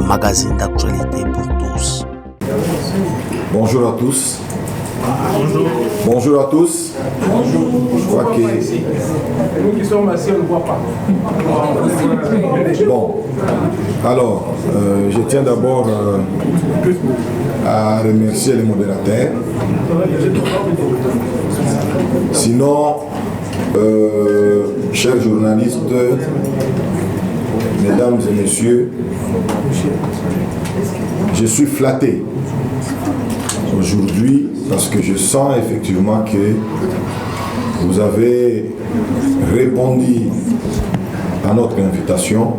magazine d'actualité pour tous. Bonjour à tous. Bonjour. Bonjour à tous. Bonjour. Je crois que... Nous qui sommes assis, on ne voit pas. Bon. Alors, je tiens d'abord à remercier les modérateurs. Sinon, chers journalistes, mesdames et messieurs, je suis flatté aujourd'hui parce que je sens effectivement que vous avez répondu à notre invitation.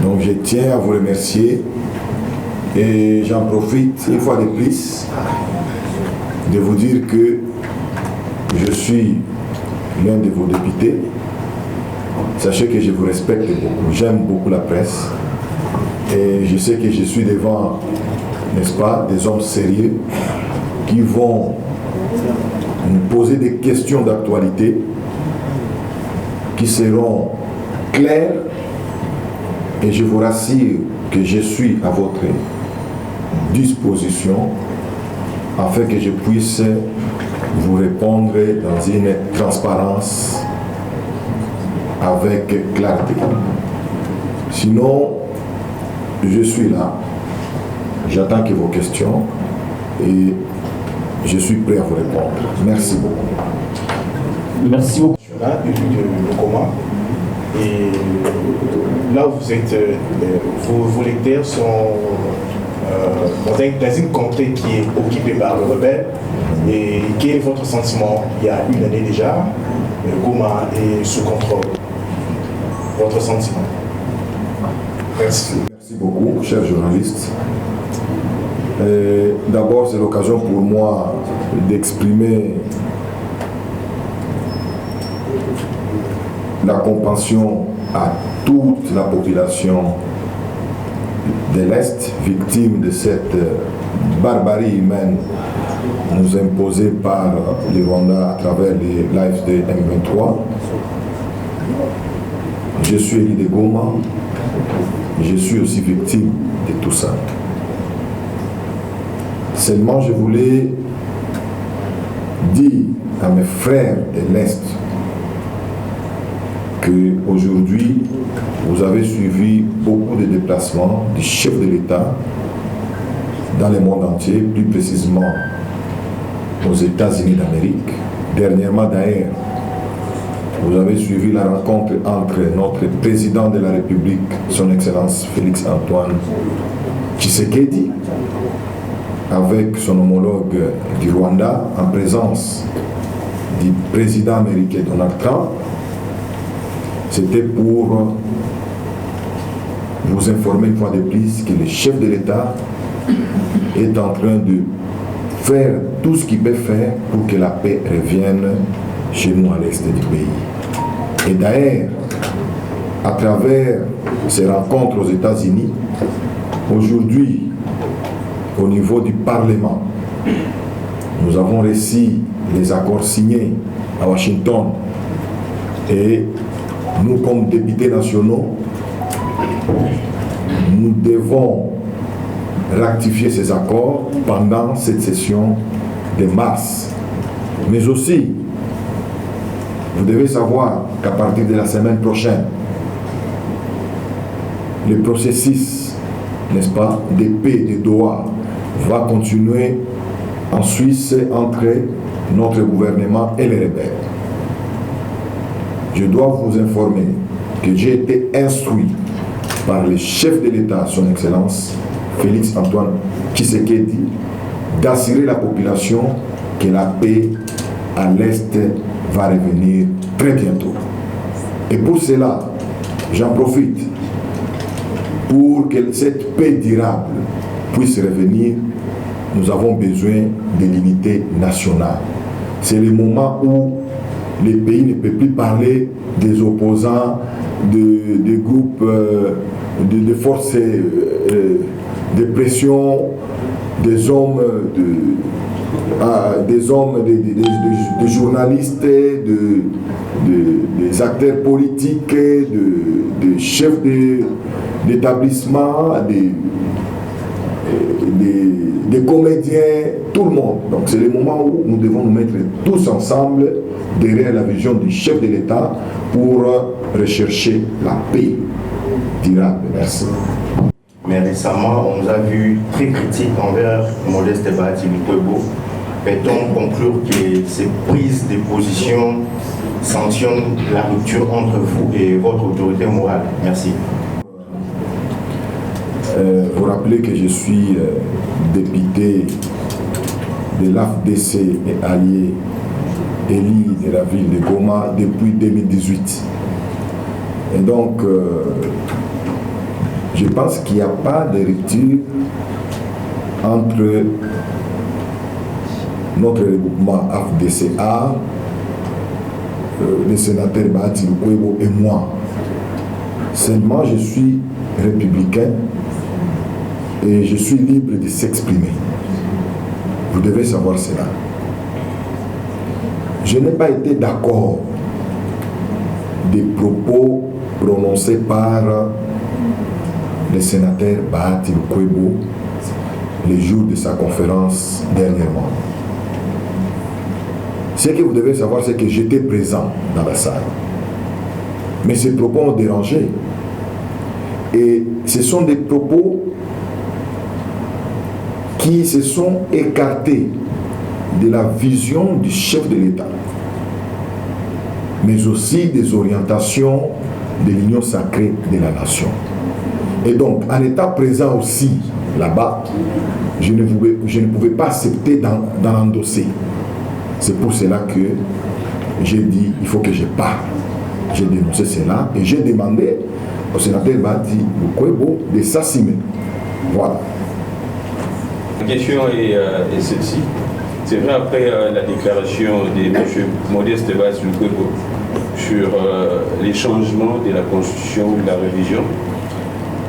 Donc je tiens à vous remercier et j'en profite une fois de plus de vous dire que je suis l'un de vos députés. Sachez que je vous respecte beaucoup, j'aime beaucoup la presse et je sais que je suis devant, n'est-ce pas, des hommes sérieux qui vont nous poser des questions d'actualité qui seront claires et je vous rassure que je suis à votre disposition afin que je puisse vous répondre dans une transparence avec clarté. Sinon, je suis là, j'attends que vos questions et je suis prêt à vous répondre. Merci beaucoup. Merci beaucoup. Là, depuis le coma. Et là où vous êtes, vos lecteurs sont dans une contrée qui est occupée par le rebelle. Et quel est votre sentiment il y a une année déjà, Goma est sous contrôle. Votre sentiment? Merci. Merci beaucoup, chers journalistes. D'abord, c'est l'occasion pour moi d'exprimer la compassion à toute la population de l'Est, victime de cette barbarie humaine nous imposée par les Rwandais à travers l'AFD M23. Je suis élu de Goma, je suis aussi victime de tout ça. Seulement, je voulais dire à mes frères de l'Est qu'aujourd'hui, vous avez suivi beaucoup de déplacements du chef de l'État dans le monde entier, plus précisément aux États-Unis d'Amérique. Dernièrement, d'ailleurs, vous avez suivi la rencontre entre notre président de la République, son Excellence Félix-Antoine Tshisekedi, avec son homologue du Rwanda, en présence du président américain Donald Trump. C'était pour vous informer une fois de plus que le chef de l'État est en train de faire tout ce qu'il peut faire pour que la paix revienne chez nous à l'est du pays. Et d'ailleurs, à travers ces rencontres aux États-Unis, aujourd'hui, au niveau du Parlement, nous avons reçu les accords signés à Washington et nous, comme députés nationaux, nous devons ratifier ces accords pendant cette session de mars. Mais aussi, vous devez savoir qu'à partir de la semaine prochaine, le processus, n'est-ce pas, de paix de Doha va continuer en Suisse entre notre gouvernement et les rebelles. Je dois vous informer que j'ai été instruit par le chef de l'État, son Excellence Félix-Antoine Tshisekedi, d'assurer la population que la paix à l'Est va revenir très bientôt. Et pour cela, j'en profite pour que cette paix durable puisse revenir. Nous avons besoin de l'unité nationale. C'est le moment où les pays ne peuvent plus parler des opposants, des groupes, de forces de pression, des hommes, des journalistes, des acteurs politiques, des chefs d'établissements, des comédiens, tout le monde. Donc c'est le moment où nous devons nous mettre tous ensemble derrière la vision du chef de l'État pour rechercher la paix durable. Merci. Mais récemment, on nous a vu très critique envers Modeste Bahati Lukwebo. Peut-on conclure que ces prises de position sanctionnent la rupture entre vous et votre autorité morale? Merci. Vous rappelez que je suis député de l'AFDC et allié élu de la ville de Goma depuis 2018. Et donc, je pense qu'il n'y a pas de rupture entre notre regroupement AFDCA, le sénateur Bahati Lukwebo et moi. Seulement, je suis républicain et je suis libre de s'exprimer. Vous devez savoir cela. Je n'ai pas été d'accord des propos prononcés par le sénateur Bahati Lukwebo les jours de sa conférence dernièrement. Ce que vous devez savoir, c'est que j'étais présent dans la salle. Mais ces propos ont dérangé. Et ce sont des propos qui se sont écartés de la vision du chef de l'État, mais aussi des orientations de l'union sacrée de la nation. Et donc, en étant présent aussi là-bas, je ne pouvais pas accepter d'en endosser. C'est pour cela que j'ai dit, il faut que je parle. J'ai dénoncé cela et j'ai demandé au sénateur Bahati Lukwebo de s'assumer. Voilà. La question est celle-ci. C'est vrai, après la déclaration de M. Modeste Bahati Lukwebo sur les changements de la Constitution ou de la révision,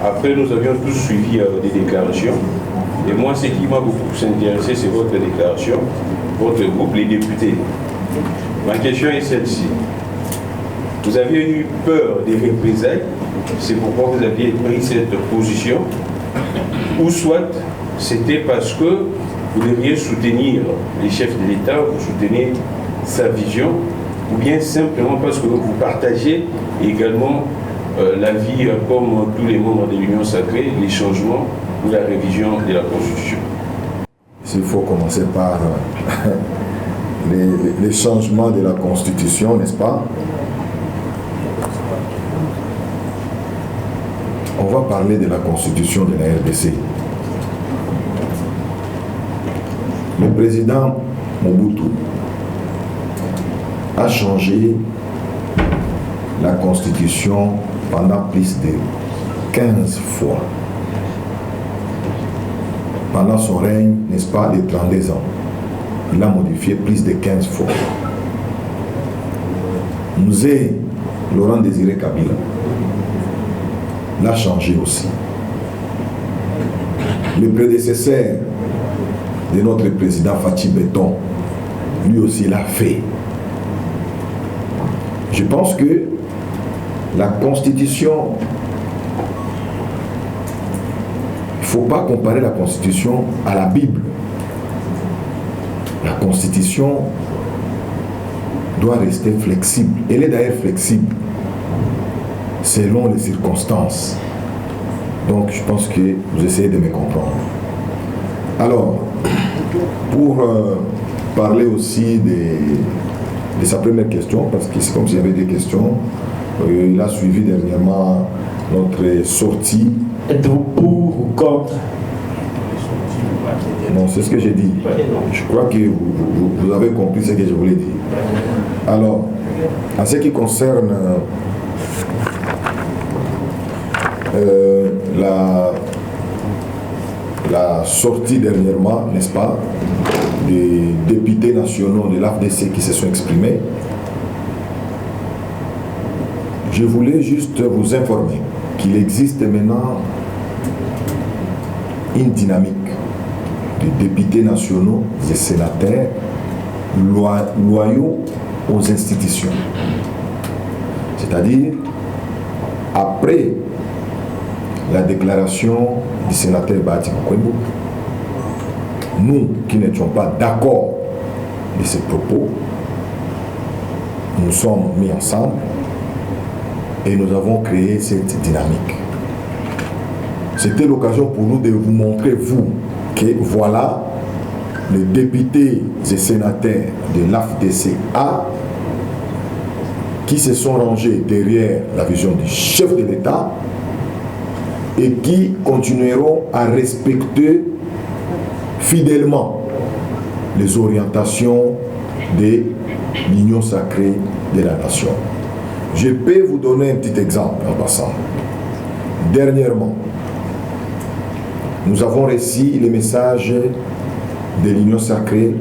après nous avions tous suivi des déclarations. Et moi, ce qui m'a beaucoup intéressé, c'est votre déclaration, votre groupe, les députés. Ma question est celle-ci. Vous avez eu peur des représailles, c'est pourquoi vous aviez pris cette position, ou soit c'était parce que vous deviez soutenir les chefs de l'État, vous soutenez sa vision, ou bien simplement parce que vous partagez également l'avis, comme tous les membres de l'Union sacrée, les changements ou la révision de la Constitution. S'il faut commencer par les changements de la Constitution, n'est-ce pas? On va parler de la Constitution de la RDC. Le président Mobutu a changé la Constitution pendant plus de 15 fois. Pendant son règne, n'est-ce pas, de 32 ans. Il a modifié plus de 15 fois. Nous et Laurent Désiré Kabila l'a changé aussi. Le prédécesseur de notre président Fatou Béton, lui aussi l'a fait. Je pense que la Constitution, il ne faut pas comparer la Constitution à la Bible. La Constitution doit rester flexible. Elle est d'ailleurs flexible selon les circonstances. Donc je pense que vous essayez de me comprendre. Alors, pour parler aussi de sa première question, parce que c'est comme s'il y avait des questions, il a suivi dernièrement notre sortie. Êtes-vous pour ou contre? Non, c'est ce que j'ai dit. Je crois que vous avez compris ce que je voulais dire. Alors, en ce qui concerne la sortie dernièrement, n'est-ce pas, des députés nationaux de l'AFDC qui se sont exprimés, je voulais juste vous informer qu'il existe maintenant une dynamique de députés nationaux et sénateurs loyaux aux institutions. C'est-à-dire, après la déclaration du sénateur Bahati Mokwenbo. Nous qui n'étions pas d'accord de ces propos, nous sommes mis ensemble et nous avons créé cette dynamique. C'était l'occasion pour nous de vous montrer, vous, que voilà les députés et sénateurs de l'AFDCA qui se sont rangés derrière la vision du chef de l'État et qui continueront à respecter fidèlement les orientations de l'union sacrée de la nation. Je peux vous donner un petit exemple en passant. Dernièrement, nous avons reçu les messages de l'union sacrée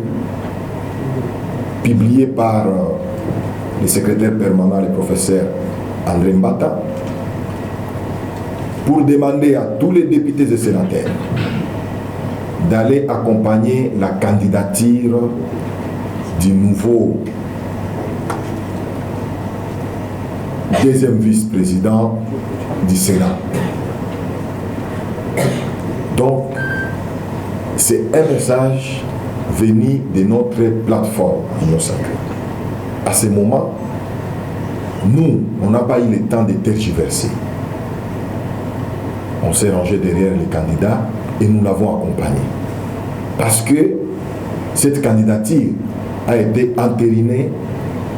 publiés par le secrétaire permanent, le professeur André Mbata, pour demander à tous les députés et sénateurs d'aller accompagner la candidature du nouveau deuxième vice-président du Sénat. Donc, c'est un message venu de notre plateforme Union Sacrée. À ce moment, nous, on n'a pas eu le temps de tergiverser. On s'est rangé derrière les candidats et nous l'avons accompagné. Parce que cette candidature a été entérinée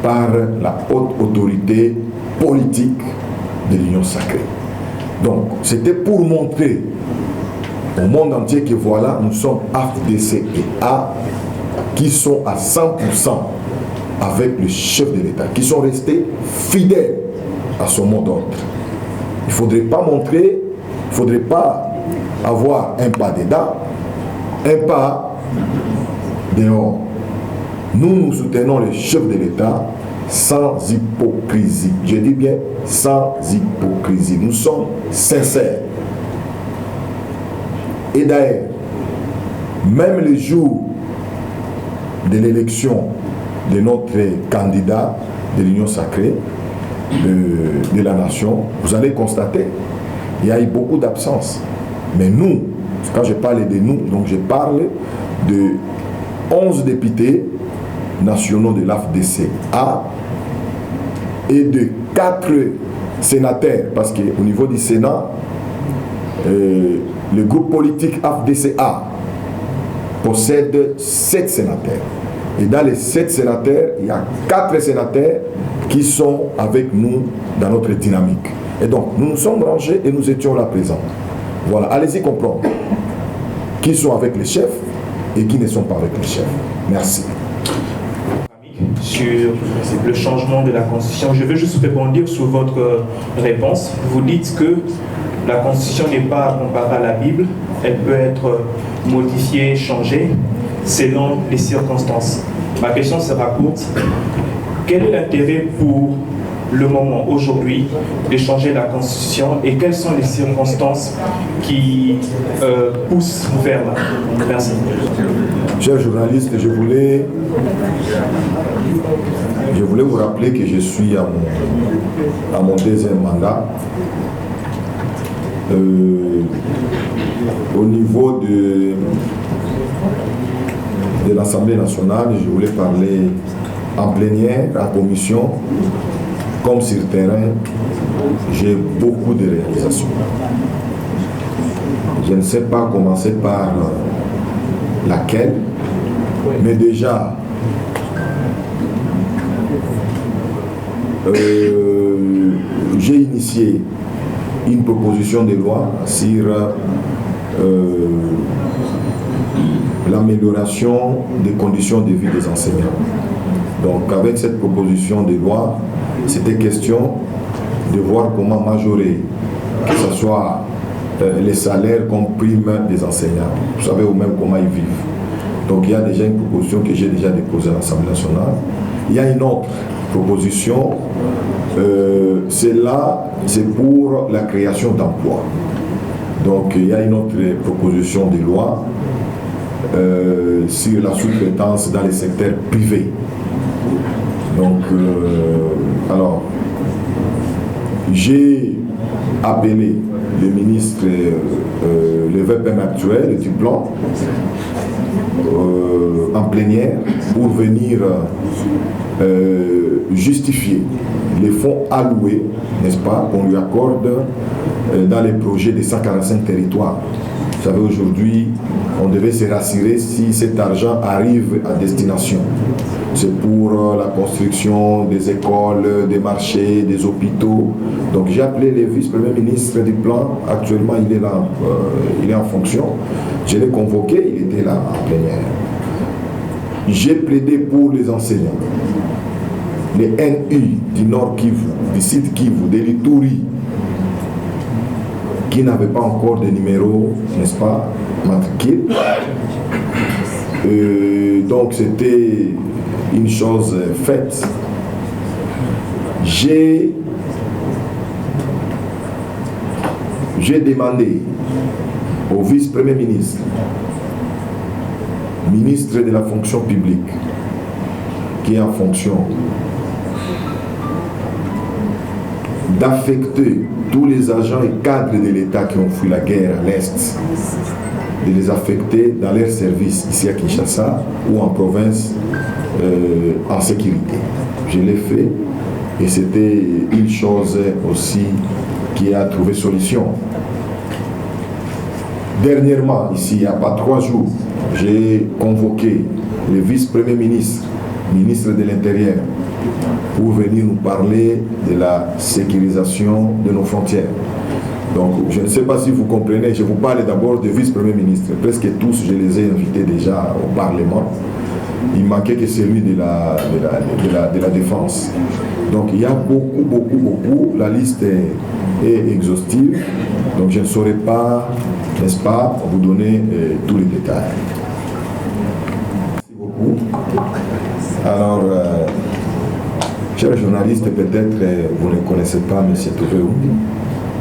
par la haute autorité politique de l'Union Sacrée. Donc, c'était pour montrer au monde entier que voilà, nous sommes AFDCA qui sont à 100% avec le chef de l'État, qui sont restés fidèles à son mot d'ordre. Il ne faudrait pas montrer, il ne faudrait pas avoir un pas dedans, un pas dehors. Nous soutenons le chef de l'État sans hypocrisie. Je dis bien sans hypocrisie. Nous sommes sincères. Et d'ailleurs, même le jour de l'élection de notre candidat de l'Union Sacrée de la nation, vous allez constater qu'il y a eu beaucoup d'absence. Mais nous, quand je parle de nous, donc je parle de 11 députés nationaux de l'AFDCA et de 4 sénateurs, parce qu'au niveau du Sénat, le groupe politique AFDCA possède 7 sénateurs. Et dans les 7 sénateurs, il y a 4 sénateurs qui sont avec nous dans notre dynamique. Et donc, nous nous sommes rangés et nous étions là présents. Voilà, allez-y comprendre qui sont avec les chefs et qui ne sont pas avec les chefs. Merci. Sur le changement de la Constitution, je veux juste rebondir sur votre réponse. Vous dites que la Constitution n'est pas comparable à la Bible, elle peut être modifiée, changée selon les circonstances. Ma question sera courte. Quel est l'intérêt pour le moment, aujourd'hui, de changer la Constitution et quelles sont les circonstances qui poussent vers là? Merci. Chers journalistes, je voulais vous rappeler que je suis à mon deuxième mandat. Au niveau de l'Assemblée nationale, je voulais parler en plénière, en commission, comme sur terrain, j'ai beaucoup de réalisations. Je ne sais pas commencer par laquelle, mais déjà, j'ai initié une proposition de loi sur l'amélioration des conditions de vie des enseignants. Donc avec cette proposition de loi, c'était question de voir comment majorer, que ce soit les salaires comme prime des enseignants. Vous savez ou même comment ils vivent. Donc il y a déjà une proposition que j'ai déjà déposée à l'Assemblée nationale. Il y a une autre proposition, celle-là, c'est pour la création d'emplois. Donc il y a une autre proposition de loi sur la sous-traitance dans les secteurs privés. Donc, alors, j'ai appelé le ministre, le VPM actuel du plan, en plénière pour venir justifier les fonds alloués, n'est-ce pas, qu'on lui accorde dans les projets des 145 territoires. Vous savez, aujourd'hui, on devait se rassurer si cet argent arrive à destination. C'est pour la construction des écoles, des marchés, des hôpitaux. Donc j'ai appelé le vice-premier ministre du plan. Actuellement, il est là, il est en fonction. Je l'ai convoqué, il était là en plénière. J'ai plaidé pour les enseignants. Les NU du Nord Kivu, du Sud Kivu, de l'Ituri, qui n'avaient pas encore de numéro, n'est-ce pas, matricule. Donc c'était une chose faite. J'ai demandé au vice-premier ministre, ministre de la fonction publique, qui est en fonction, d'affecter tous les agents et cadres de l'État qui ont fui la guerre à l'Est, de les affecter dans leur service ici à Kinshasa ou en province en sécurité. Je l'ai fait et c'était une chose aussi qui a trouvé solution. Dernièrement, ici, il n'y a pas 3 jours, j'ai convoqué le vice-premier ministre, ministre de l'Intérieur, pour venir nous parler de la sécurisation de nos frontières. Donc, je ne sais pas si vous comprenez, je vous parle d'abord du vice-premier ministre. Presque tous, je les ai invités déjà au Parlement. Il manquait que celui de la défense. Donc, il y a beaucoup. La liste est exhaustive. Donc, je ne saurais pas, n'est-ce pas, vous donner tous les détails. Merci beaucoup. Alors, chers journalistes, peut-être vous ne connaissez pas M. Touvé Oundi.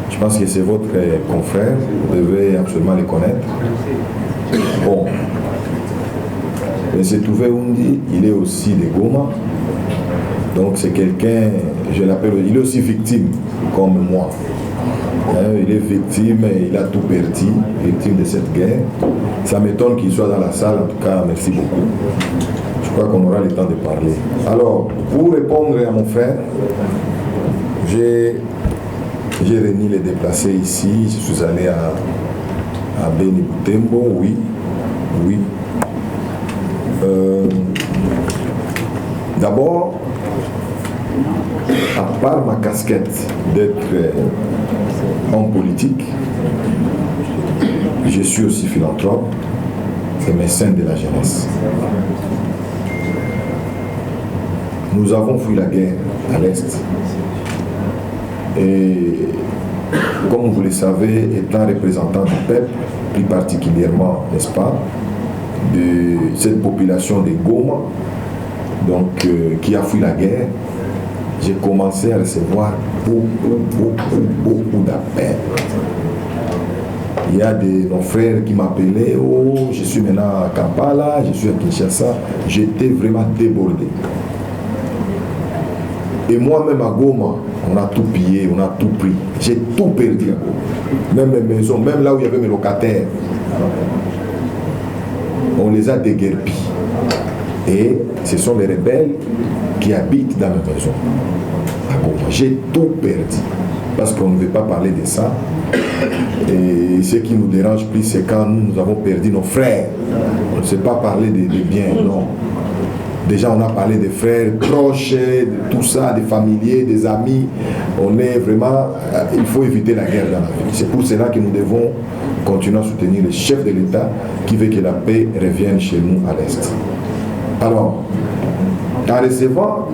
Je pense que c'est votre confrère, vous devez absolument les connaître. Bon, M. Touvé Oundi, il est aussi de Goma. Donc c'est quelqu'un, je l'appelle, il est aussi victime comme moi. Il est victime, il a tout perdu, victime de cette guerre. Ça m'étonne qu'il soit dans la salle, en tout cas, merci beaucoup. Je crois qu'on aura le temps de parler. Alors, pour répondre à mon frère, j'ai réuni les déplacés ici, je suis allé à Beni Butembo, oui. D'abord, à part ma casquette d'être homme politique, je suis aussi philanthrope et mécène de la jeunesse. Nous avons fui la guerre à l'Est. Et comme vous le savez, étant représentant du peuple, plus particulièrement, n'est-ce pas, de cette population de Goma, donc, qui a fui la guerre, j'ai commencé à recevoir beaucoup d'appels. Il y a nos frères qui m'appelaient, oh, je suis maintenant à Kampala, je suis à Kinshasa, j'étais vraiment débordé. Et moi-même à Goma, on a tout pillé, on a tout pris. J'ai tout perdu à Goma. Même mes maisons, même là où il y avait mes locataires, on les a déguerpis. Et ce sont les rebelles qui habitent dans mes maisons à Goma. J'ai tout perdu. Parce qu'on ne veut pas parler de ça. Et ce qui nous dérange plus, c'est quand nous avons perdu nos frères. On ne sait pas parler des biens, non. Déjà, on a parlé des frères proches, de tout ça, des familiers, des amis. On est vraiment... il faut éviter la guerre dans la vie. C'est pour cela que nous devons continuer à soutenir le chef de l'État qui veut que la paix revienne chez nous à l'Est. Alors, en recevant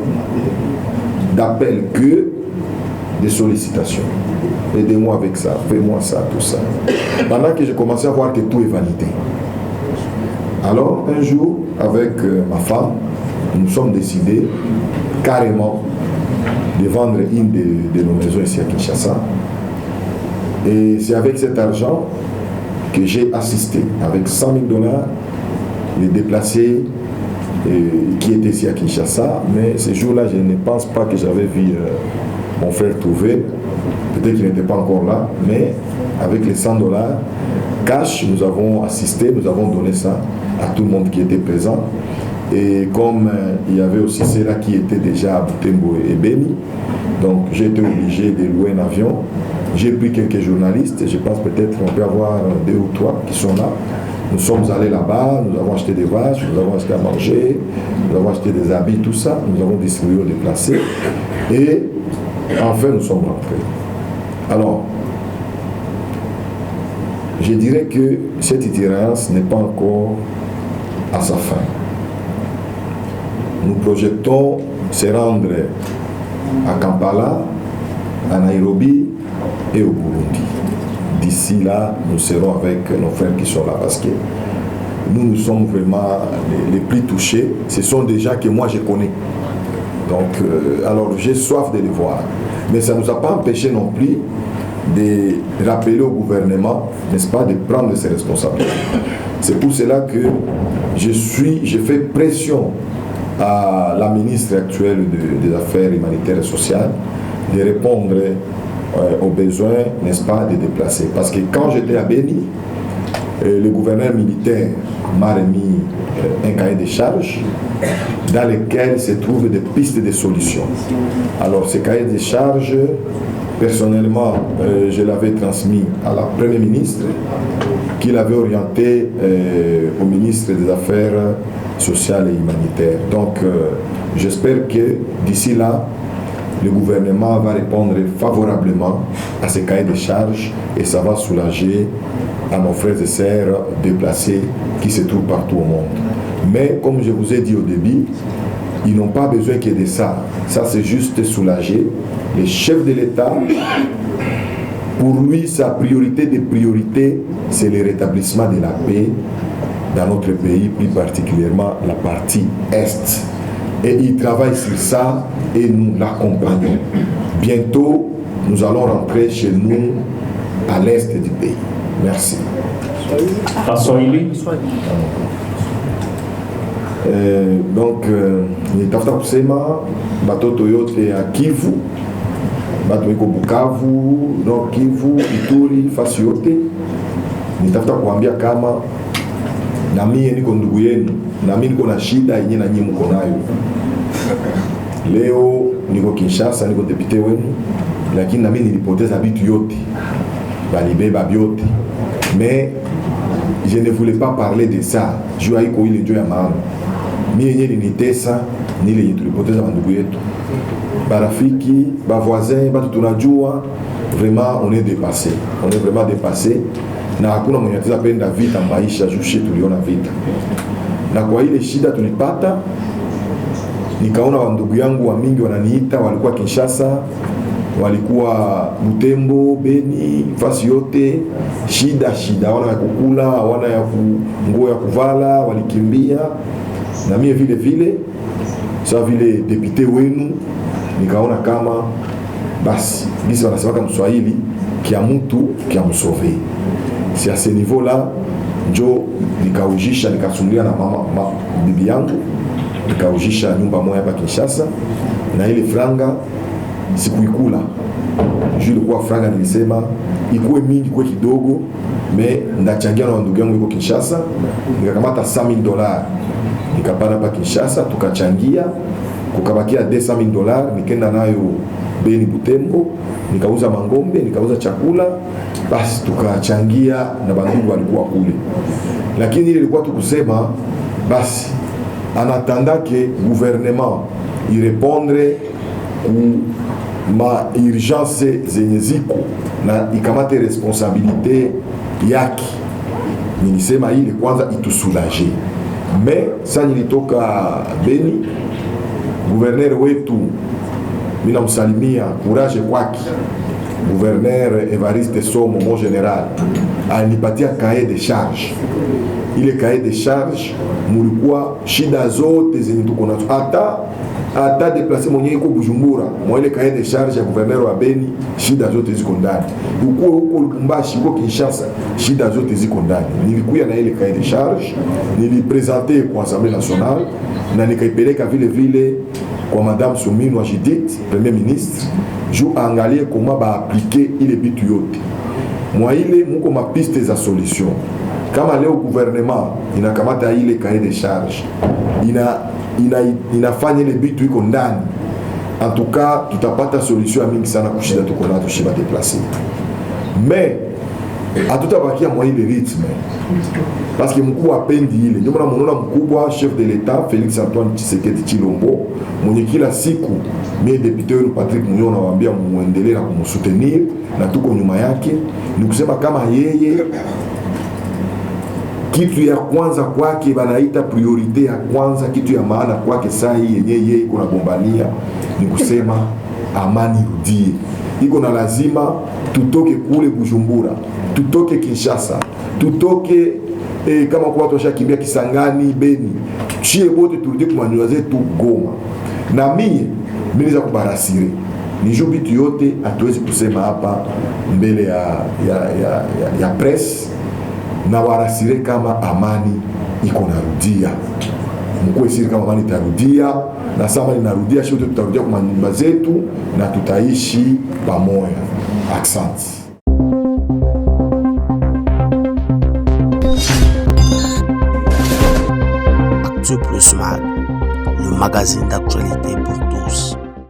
d'appels que des sollicitations, aidez-moi avec ça, fais-moi ça, tout ça. Pendant que j'ai commencé à voir que tout est validé. Alors, un jour, avec ma femme, nous sommes décidés carrément de vendre une de nos maisons ici à Kinshasa. Et c'est avec cet argent que j'ai assisté, avec $100 000, les déplacés qui étaient ici à Kinshasa. Mais ce jour-là, je ne pense pas que j'avais vu mon frère trouvait, peut-être qu'il n'était pas encore là, mais avec les $100 cash, nous avons assisté, nous avons donné ça à tout le monde qui était présent. Et comme il y avait aussi ceux-là qui étaient déjà à Butembo et Beni, donc j'ai été obligé de louer un avion. J'ai pris quelques journalistes, je pense peut-être qu'on peut avoir 2 ou 3 qui sont là. Nous sommes allés là-bas, nous avons acheté des vaches, nous avons acheté à manger, nous avons acheté des habits, tout ça, nous avons distribué aux déplacés. Et enfin, nous sommes rentrés. Alors, je dirais que cette itinérance n'est pas encore à sa fin. Nous projetons se rendre à Kampala, à Nairobi et au Burundi. D'ici là, nous serons avec nos frères qui sont là parce que nous sommes vraiment les plus touchés. Ce sont des gens que moi je connais. Donc, alors j'ai soif de les voir. Mais ça ne nous a pas empêché non plus de rappeler au gouvernement, n'est-ce pas, de prendre ses responsabilités. C'est pour cela que je fais pression à la ministre actuelle des Affaires humanitaires et sociales de répondre aux besoins, n'est-ce pas, des déplacés. Parce que quand j'étais à Beni, le gouverneur militaire m'a remis un cahier de charges dans lequel se trouvent des pistes de solutions. Alors, ce cahier de charges, personnellement, je l'avais transmis à la Première ministre, qui l'avait orienté au ministre des Affaires sociales et humanitaires. Donc, j'espère que d'ici là, le gouvernement va répondre favorablement à ces cahiers de charges et ça va soulager à nos frères et sœurs déplacés qui se trouvent partout au monde. Mais comme je vous ai dit au début, ils n'ont pas besoin qu'il y ait de ça. Ça, c'est juste soulager. Le chef de l'État, pour lui, sa priorité des priorités, c'est le rétablissement de la paix dans notre pays, plus particulièrement la partie Est. Et il travaille sur ça et nous l'accompagnons. Bientôt, nous allons rentrer chez nous à l'Est du pays. Merci. François Ili. Donc, nitafuta kusema batoto yote ya Kivu, batu iko Bukavu, Nord Kivu, Ituri, fasi yote, nitafuta kuambia kama na mie niko ndugu yenu, na mimi niko na shida yenye na nyinyi mko nayo. Leo niko Kinshasa, niko depute wenu, lakini na mimi nilipoteza vitu yote, balibeba vyote. Mais je ne voulais pas parler de ça. Jua iko ile ndio ya maana. Mimi yenyewe nilitesa nile yetu tulipoteza bandugu yetu. Barafiki, ba voisins, batu tunajua, vraiment on est dépassé. On est vraiment dépassé. Na hakuna mwenye ataweza penda vita maisha jushe tuliona vita. Na kwa ile shida tulipata, nikaona wandugu yangu wa mingi wananiita, walikuwa Kinshasa, walikuwa Butembo, Beni, fasi yote, shida, wana ya kukula, wana ya nguo ya kuvala, walikimbia. Na mie vile vile, sa vile depute wenu, nikaona kama, basi, bisi wanasemaka mswahili, kia mtu, kia msove. Si à ce niveau-là, njo nikaujisha, nikasumulia na bibi yangu, nikaujisha nyumba moja hapa Kinshasa, na ile franga sikuikula. Juu ilikuwa franga nilisema ikuwe mingi kwa kidogo, me ndachangia na ndugu yangu yuko Kinshasa, nikakamata $100,000. Nikapana hapa Kinshasa, tukachangia, kukabakia $200,000, nikaenda nayo Beni Butembo, nikauza mangombe, nikauza chakula, basi tukachangia na bandugu walikuwa kule. Lakini ile ilikuwa tukusema basi anatanda que gouvernement irepondre ku ma urgence zenye ziko na ikamate responsabilité yake. Nilisema ile kwanza itusoulager. Mais ça nilitoka Beni, gouverneur wetu mina msalimia, courage kwake. Gouverneur Evariste Somo, mon général, alinipatia cahier de charge. Ile cahier de charge mulikuwa shida zote zenye tuko nazo. Hata ata déplacé mwenye iko Bujumbura mwa ile cahier de charge ya gouverneur wa Beni, shida zote ziko ndani. Uko huko Lubumbashi, uko Kinshasa, shida zote ziko ndani. Nilikuya na ile cahier de charge, nilipresente kwa Assemblée nationale na nikaipeleka vile vile kwa Madame Soumine wa Judith, Premier ministre, juu angalie comment ba appliquer ile bitu yote. Mwa ile muko mapiste za solution. Kama leo gouvernement inakamata ile cahier de charge, inafanya ile bitu iko ndani, en tout cas tutapata solution mingi sana kushida tuko nazo shiba déplacer. Mais hatutabakia mwa ile rythme parce que mkubwa apendi ile. Ndio maana mnaona mkubwa chef de l'État Félix Antoine Tshisekedi Tshilombo mwenye kila siku mimi député wenu Patrick Munyona nawaambia muendelee na kumsoutenir na tuko nyuma yake, ni kusema kama yeye kitu ya kwanza kwake banaita priorite ya kwanza, kitu ya maana kwake saa hii yeye iko na gombania ni kusema amani rudie. Iko na lazima tutoke kule Bujumbura, tutoke Kinshasa, tutoke kama kwa watu washakimbia Kisangani, Beni, chie bote turudie kwa nyumba zetu Goma. Na mimi za kubarasire ni bitu yote hatuwezi kusema hapa mbele ya press, na warasire kama amani iko narudia. Mkwe siri kama amani tarudia, na sama inarudia shote tutarudia kwa nyumba zetu na tutaishi pamoja. Asante. Actu Plus Mag, le magazine d'actualité pour